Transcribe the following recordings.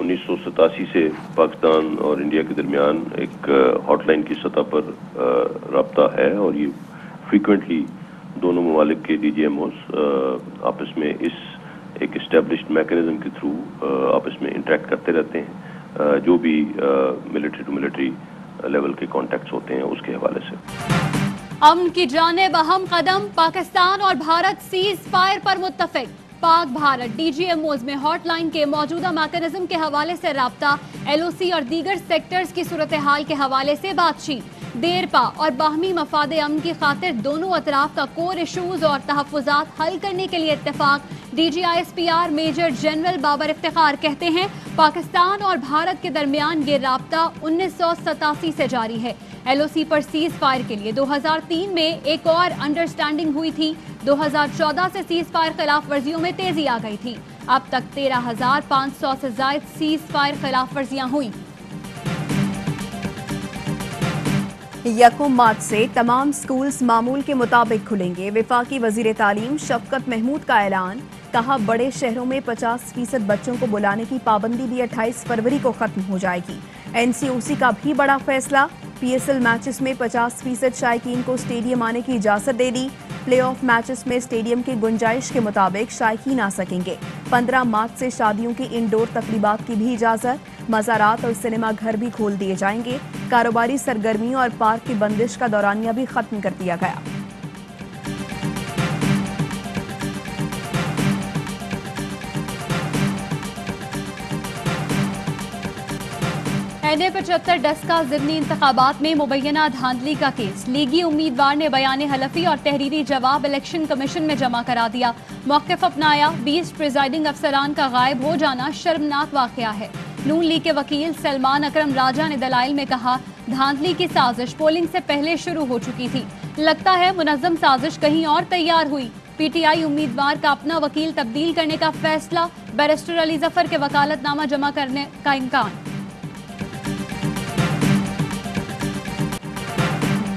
1987 से पाकिस्तान और इंडिया के दरमियान एक हॉटलाइन की सतह पर रब्ता है और ये फ्रीक्वेंटली दोनों ममालिक के DGMOs आपस में इस एक इस्टेब्लिश्ड मैकेनिज्म के थ्रू आपस में इंटरेक्ट करते रहते हैं, जो भी मिलिट्री टू मिलिट्री लेवल के कॉन्टैक्ट्स होते हैं उसके हवाले से। अमन की जानिब अहम कदम, पाकिस्तान और भारत सीज फायर पर मुत्तफिक। पाक भारत DGMOs में हॉटलाइन के मौजूदा मैकेनिज्म के हवाले से राब्ता, LOC और दीगर सेक्टर्स की सूरत हाल के हवाले से बातचीत, देरपा और बाहमी मफाद अमन की खातिर दोनों अतराफ का कोर इशूज और तहफ़्फ़ुज़ात हल करने के लिए इत्तेफाक। DGISPR major general Babar Iftikhar कहते हैं पाकिस्तान और भारत के दरमियान ये राब्ता 1987 से जारी है। LOC पर सीज फायर के लिए 2003 में एक और अंडरस्टैंडिंग हुई थी। 2014 से सीज फायर खिलाफ वर्जियों में तेजी आ गई थी। अब तक 13,500 से जायद सीज फायर खिलाफ वर्जियां हुई। 1 मार्च से तमाम स्कूल्स मामूल के मुताबिक खुलेंगे। वफाकी वजीर तालीम शफकत महमूद का ऐलान, कहा बड़े शहरों में 50% बच्चों को बुलाने की पाबंदी भी 28 फरवरी को खत्म हो जाएगी। NCOC का भी बड़ा फैसला, PSL मैचेस में 50% शायकीन को स्टेडियम आने की इजाजत दे दी। प्ले ऑफ मैचेस में स्टेडियम की गुंजाइश के मुताबिक शायकीन आ सकेंगे। 15 मार्च से शादियों की इंडोर तकरीबात की भी इजाजत। मज़ारात और सिनेमा घर भी खोल दिए जाएंगे। कारोबारी सरगर्मियों और पार्क की बंदिश का दौरानिया भी खत्म कर दिया गया। NA-75 डस्का ज़िमनी इंतखाबात में मुबैना धांधली का केस, लीगी उम्मीदवार ने बयान हलफी और तहरीरी जवाब इलेक्शन कमीशन में जमा करा दिया। मौक़िफ़ अपनाया, 20 प्रिजाइडिंग अफसरान का गायब हो जाना शर्मनाक वाक़या है। नून लीग के वकील सलमान अकरम राजा ने दलाइल में कहा धांधली की साजिश पोलिंग से पहले शुरू हो चुकी थी। लगता है मुनज़्ज़म साजिश कहीं और तैयार हुई। PTI उम्मीदवार का अपना वकील तब्दील करने का फैसला, बैरिस्टर अली जफर के वकालतनामा जमा करने का इम्कान।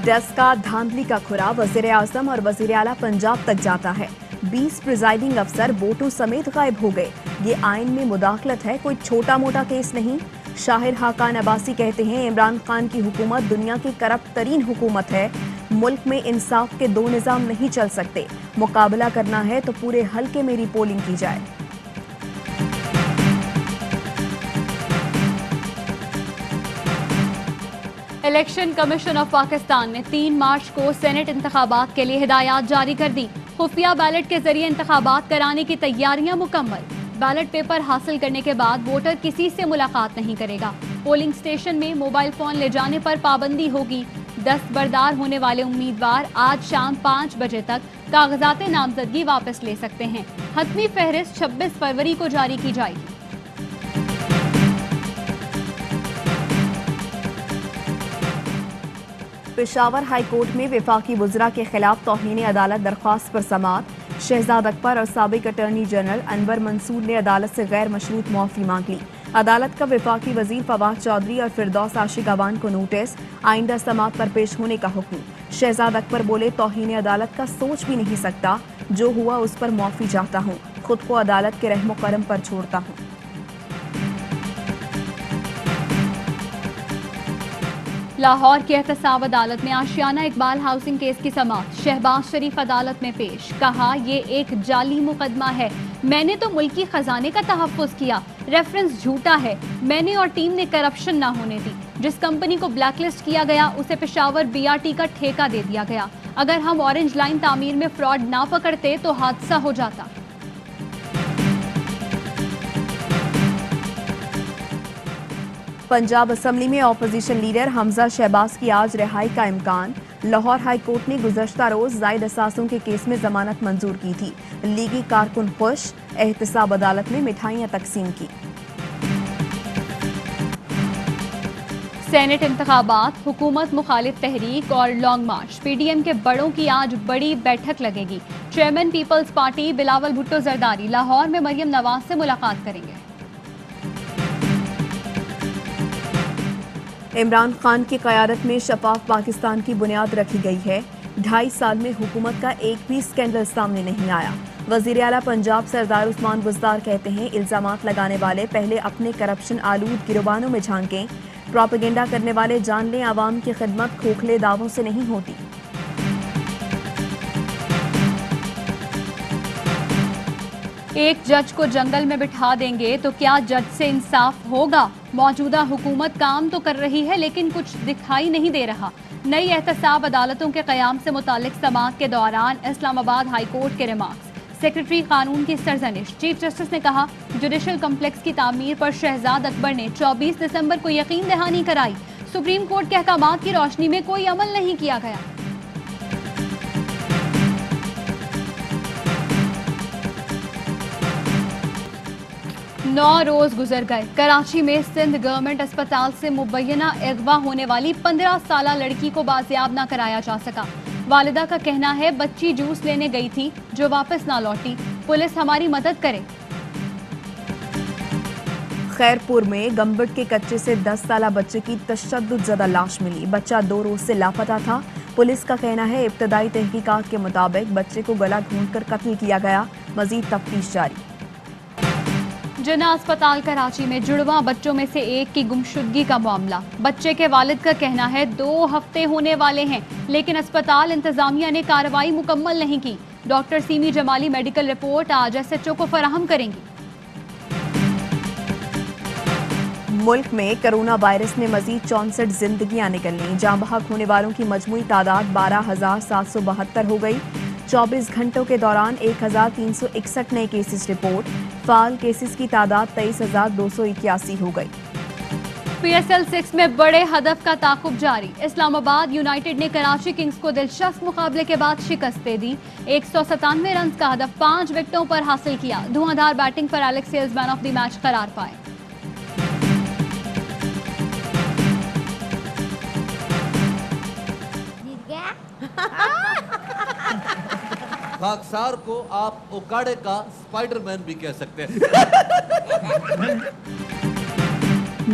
डस्का धांधली का खुरा वज़ीर आज़म और वज़ीर आला पंजाब तक जाता है। 20 प्रिजाइडिंग अफसर वोटों समेत गायब हो गए। ये आइन में मुदाखलत है, कोई छोटा मोटा केस नहीं। शाहिर हाकान अब्बासी कहते हैं इमरान खान की हुकूमत दुनिया की करप्ट तरीन हुकूमत है। मुल्क में इंसाफ के 2 निज़ाम नहीं चल सकते। मुकाबला करना है तो पूरे हल्के में रीपोलिंग की जाए। इलेक्शन कमीशन ऑफ पाकिस्तान ने 3 मार्च को सेनेट इंतखाबात के लिए हिदायत जारी कर दी। खुफिया बैलेट के जरिए इंतखाबात कराने की तैयारियां मुकम्मल। बैलेट पेपर हासिल करने के बाद वोटर किसी से मुलाकात नहीं करेगा। पोलिंग स्टेशन में मोबाइल फोन ले जाने पर पाबंदी होगी। दस्तबरदार होने वाले उम्मीदवार आज शाम 5 बजे तक कागजात नामजदगी वापस ले सकते हैं। हतमी फहरिस्त 26 फरवरी को जारी की जाएगी। पेशावर हाई कोर्ट में वफाकी वज़रा के खिलाफ तौहीन अदालत दरख्वास्त पर समाअत। शहजाद अकबर और साबिक अटॉर्नी जनरल अनवर मंसूर ने अदालत से गैर मशरूत मुआफ़ी मांग ली। अदालत का वफाकी वजीर फवाद चौधरी और फिरदौस आशिक अवान को नोटिस, आइंदा समाअत पर पेश होने का हुक्म। शहजाद अकबर बोले तौहीन अदालत का सोच भी नहीं सकता, जो हुआ उस पर मुआफ़ी चाहता हूँ, खुद को अदालत के रहमो करम पर छोड़ता हूँ। लाहौर की एहतसाब अदालत में आशियाना इकबाल हाउसिंग केस की समाअत। शहबाज शरीफ अदालत में पेश, कहा ये एक जाली मुकदमा है। मैंने तो मुल्की खजाने का तहफ़्फ़ुज़ किया, रेफरेंस झूठा है। मैंने और टीम ने करप्शन ना होने दी। जिस कंपनी को ब्लैकलिस्ट किया गया उसे पेशावर BRT का ठेका दे दिया गया। अगर हम ऑरेंज लाइन तामीर में फ्रॉड ना पकड़ते तो हादसा हो जाता। पंजाब असम्बली में ऑपोजिशन लीडर हमजा शहबाज की आज रिहाई का इम्कान। लाहौर हाई कोर्ट ने गुज़श्ता रोज जायद असासों के केस में जमानत मंजूर की थी। लीगी कारकुन खुश, एहतसाब अदालत में मिठाइयाँ तकसीम की। सेनेट इंतखाबात, हुकूमत मुखालिफ तहरीक और लॉन्ग मार्च। PDM के बड़ों की आज बड़ी बैठक लगेगी। Chairman Peoples Party Bilawal Bhutto Zardari Lahore में मरियम नवाज से मुलाकात करेंगे। इमरान खान की क़यादत में शफाफ पाकिस्तान की बुनियाद रखी गई है। 2.5 साल में हुकूमत का एक भी स्कैंडल सामने नहीं आया। वजीर आला पंजाब सरदार उस्मान बुज़दार कहते हैं इल्जामात लगाने वाले पहले अपने करप्शन आलूद गिरोबानों में झांकें, प्रोपेगेंडा करने वाले जान लें आवाम की खिदमत खोखले दावों से नहीं होती। एक जज को जंगल में बिठा देंगे तो क्या जज से इंसाफ होगा? मौजूदा हुकूमत काम तो कर रही है लेकिन कुछ दिखाई नहीं दे रहा। नई एहतसाब अदालतों के क़याम से मुतालिक समाअत के दौरान इस्लामाबाद हाई कोर्ट के रिमार्क्स। सेक्रेटरी कानून की सरजनिश। चीफ जस्टिस ने कहा जुडिशल कम्प्लेक्स की तामीर पर शहजाद अकबर ने 24 दिसंबर को यकीन दहानी कराई। सुप्रीम कोर्ट के अहकामात की रोशनी में कोई अमल नहीं किया गया। नौ रोज गुजर गए। कराची में सिंध गवर्नमेंट अस्पताल से मुबैना अगवा होने वाली 15 साला लड़की को बाजियाब न कराया जा सका। वालिदा का कहना है बच्ची जूस लेने गई थी जो वापस ना लौटी। पुलिस हमारी मदद करे। खैरपुर में गंबट के कच्चे से 10 साला बच्चे की तशद्दुदज़दा लाश मिली। बच्चा 2 रोज से लापता था। पुलिस का कहना है इब्तदाई तहकीकात के मुताबिक बच्चे को गला ढूंढकर कत्ल किया गया। मजीद तफ्तीश जारी। जिन्ना अस्पताल कराची में जुड़वा बच्चों में से एक की गुमशुदगी का मामला। बच्चे के वालिद का कहना है 2 हफ्ते होने वाले हैं लेकिन अस्पताल इंतजामिया ने कार्रवाई मुकम्मल नहीं की। Doctor semi Jamali medical report आज SHO को फराहम करेंगी। मुल्क में कोरोना वायरस ने मजीद 64 जिंदगियां निकली। जाँ बहक होने वालों की मजमूई तादाद 12,772 हो गई। 24 घंटों के दौरान 1,361 नए केसेस रिपोर्ट। फाल केसेस की तादाद 23,281 हो गई। PSL 6 में बड़े हदफ का ताकुब जारी। इस्लामाबाद यूनाइटेड ने कराची किंग्स को दिलचस्प मुकाबले के बाद शिकस्त दे दी। 197 रन का हदफ 5 विकेटों पर हासिल किया। धुआंधार बैटिंग पर Alex Hales man of the match करार पाए। खाकसार को आप ओकाड़े का स्पाइडरमैन भी कह सकते हैं।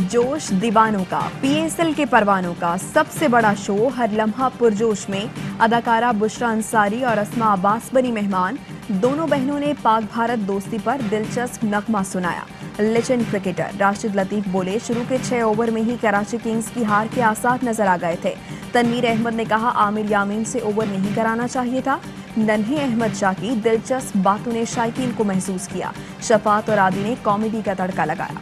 जोश दीवानों का, PSL के परवानों का सबसे बड़ा शो हर लम्हा पुरजोश में अदाकारा बुशरा अंसारी और अस्मा अब्बास बनी मेहमान। दोनों बहनों ने पाक भारत दोस्ती पर दिलचस्प नगमा सुनाया। लेजेंड क्रिकेटर राशिद लतीफ बोले शुरू के 6 ओवर में ही कराची किंग्स की हार के आसार नजर आ गए थे। तनवीर अहमद ने कहा आमिर यामीन से ओवर नहीं कराना चाहिए था। नन्हे अहमद शाह की दिलचस्प बातों ने शायकीन को महसूस किया। शफात और आदि ने कॉमेडी का तड़का लगाया।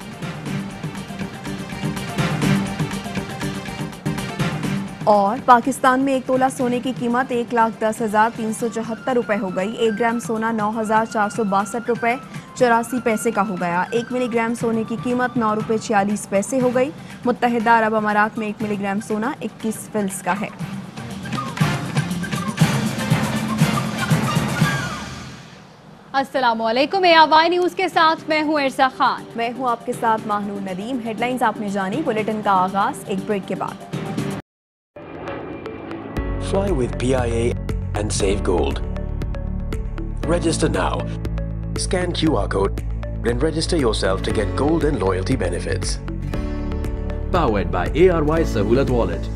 और पाकिस्तान में 1 तोला सोने की कीमत 1,10,374 रुपए हो गई। 1 ग्राम सोना 9,462 रुपए 84 पैसे का हो गया। 1 मिलीग्राम सोने की कीमत 9 रुपए 46 पैसे हो गई। मुत्तहिदा अरब अमारात में 1 मिलीग्राम सोना 21 फिल्स का है। अस्सलामुअलैकुम। ARY न्यूज़ के साथ मैं हूँ इरसा खान। मैं हूँ आपके साथ माहनूर नदीम। हेडलाइंस आपने जानी। बुलेटिन का आगाज एक ब्रेक के बाद। Fly with PIA and save gold. Register now. Scan QR code and register yourself to get gold and loyalty benefits. Powered by ARY Sahulat Wallet.